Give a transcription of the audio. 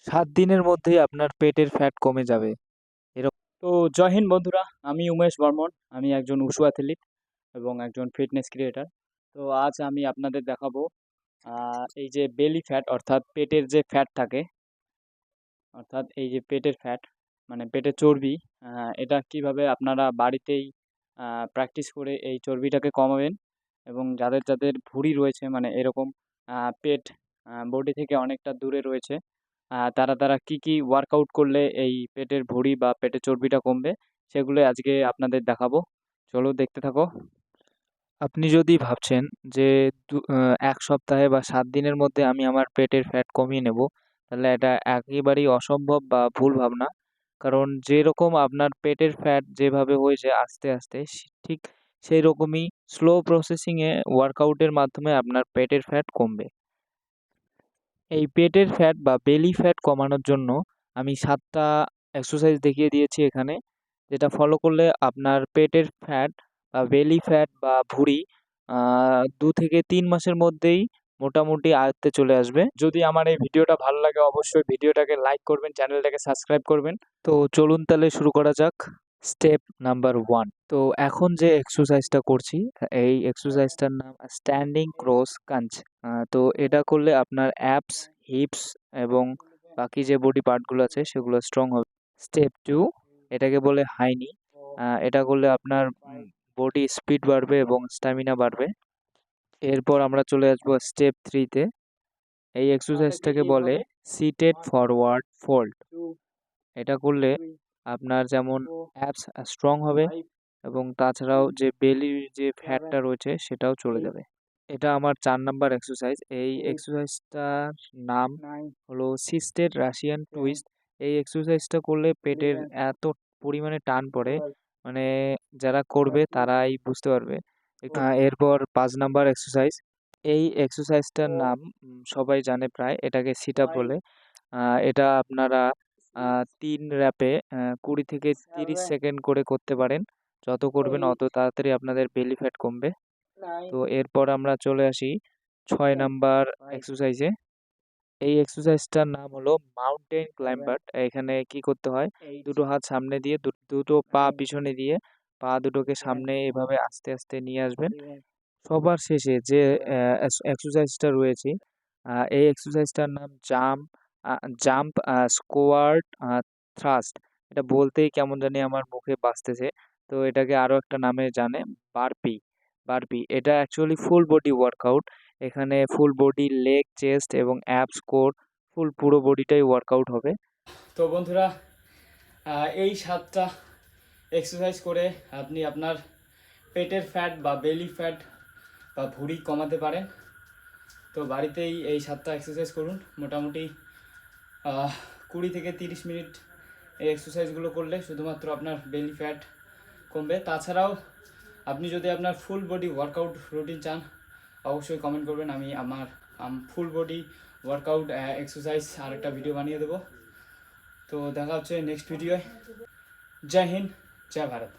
7 দিনের মধ্যেই আপনার পেটের ফ্যাট কমে যাবে। তো জয় হিন্দ বন্ধুরা, আমি উমেশ বর্মন। আমি একজন উশু অ্যাথলিট এবং একজন ফিটনেস ক্রিয়েটর। তো আজ আমি আপনাদের দেখাবো এই যে বেলি ফ্যাট অর্থাৎ পেটের যে ফ্যাট থাকে, অর্থাৎ এই যে পেটের ফ্যাট মানে পেটের চর্বি, এটা কিভাবে আপনারা বাড়িতেই প্র্যাকটিস করে এই চর্বিটাকে কমাবেন এবং যাদের যাদের ভুঁড়ি রয়েছে মানে এরকম পেট বডি থেকে অনেকটা দূরে রয়েছে, তারা কি কি ওয়ার্কআউট করলে এই পেটের ভুঁড়ি বা পেটের চর্বিটা কমবে সেগুলো আজকে আপনাদের দেখাবো। চলো দেখতে থাকো। আপনি যদি ভাবছেন যে 1 সপ্তাহে বা 7 দিনের মধ্যে আমি আমার পেটের ফ্যাট কমিয়ে নেব, তাহলে এটা একেবারেই অসম্ভব বা ভুল ভাবনা। কারণ যেরকম আপনার পেটের ফ্যাট যেভাবে হয়েছে আস্তে আস্তে ঠিক সেই রকমই স্লো প্রসেসিংয়ে ওয়ার্কআউটের মাধ্যমে আপনার পেটের ফ্যাট কমবে। এই পেটের ফ্যাট বা বেলি ফ্যাট কমানোর জন্য আমি 7টা এক্সারসাইজ দেখিয়ে দিয়েছি এখানে, যেটা ফলো করলে আপনার পেটের ফ্যাট বা বেলি ফ্যাট বা ভুঁড়ি 2 থেকে 3 মাসের মধ্যেই মোটামুটি আয়ত্তে চলে আসবে। যদি আমার এই ভিডিওটা ভালো লাগে অবশ্যই ভিডিওটাকে লাইক করবেন, চ্যানেলটাকে সাবস্ক্রাইব করবেন। তো চলুন তাহলে শুরু করা যাক। Step number 1। তো এখন যে এক্সারসাইজটা করছি, এই এক্সারসাইজটার নাম স্ট্যান্ডিং ক্রস ক্রাঞ্চ। তো এটা করলে আপনার অ্যাবস, হিপস এবং বাকি যে বডি পার্টগুলো আছে সেগুলো স্ট্রং হবে। স্টেপ 2, এটাকে বলে হাই নি। এটা করলে আপনার বডি স্পিড বাড়বে এবং স্ট্যামিনা বাড়বে। এরপর আমরা চলে আসবো স্টেপ 3 তে। এই এক্সারসাইজটাকে বলে সিটেড ফরওয়ার্ড ফোল্ড। এটা করলে আপনার যেমন অ্যাবস স্ট্রং হবে এবং তাছাড়াও যে বেলির যে ফ্যাটটা রয়েছে সেটাও চলে যাবে। এটা আমার 4 নাম্বার এক্সারসাইজ। এই এক্সারসাইজটার নাম হলো সিস্টেড রাশিয়ান টুইস্ট। এই এক্সারসাইজটা করলে পেটের এত পরিমাণে টান পড়ে, মানে যারা করবে তারাই বুঝতে পারবে। এরপর 5 নাম্বার এক্সারসাইজ। এই এক্সারসাইজটার নাম সবাই জানে প্রায়, এটাকে সিট আপ বলে। এটা আপনারা 3 র্যাপে 20 থেকে 30 সেকেন্ড করে করতে পারেন। যত করবেন অত তাড়াতাড়ি আপনাদের বেলি ফ্যাট কমবে। তো এরপর আমরা চলে আসি 6 নাম্বার এক্সারসাইজে। এই এক্সারসাইজটার নাম হলো মাউন্টেন ক্লাইম্বার। এখানে কি করতে হয়, দুটো হাত সামনে দিয়ে দুটো পা পিছনে দিয়ে পা দুটোকে সামনে এভাবে আস্তে আস্তে নিয়ে আসবেন। সবার শেষে যে এক্সারসাইজটা রয়েছে, এই এক্সারসাইজটার নাম জাম্প স্কোয়াট থ্রাস্ট। এটা বলতেই কেমন জানি আমার মুখে বাজতেছে, তো এটাকে আরও একটা নামে জানে, বারপি। এটা অ্যাকচুয়ালি ফুল বডি ওয়ার্কআউট। এখানে ফুল বডি, লেগ, চেস্ট এবং অ্যাবস, কোর, পুরো বডিটাই ওয়ার্কআউট হবে। তো বন্ধুরা, এই 7টা এক্সারসাইজ করে আপনি আপনার পেটের ফ্যাট বা বেলি ফ্যাট বা ভুঁড়ি কমাতে পারেন। তো বাড়িতেই এই 7টা এক্সারসাইজ করুন। মোটামুটি 20 থেকে 30 মিনিট এই এক্সারসাইজগুলো করলে শুধুমাত্র আপনার বেলি ফ্যাট কমবে। তাছাড়াও আপনি যদি আপনার ফুল বডি ওয়ার্কআউট রুটিন চান অবশ্যই কমেন্ট করবেন, আমি আমার ফুল বডি ওয়ার্কআউট এক্সারসাইজ আরেকটা ভিডিও বানিয়ে দেবো। তো দেখা হচ্ছে নেক্সট ভিডিওয়। জয় হিন্দ, জয় ভারত।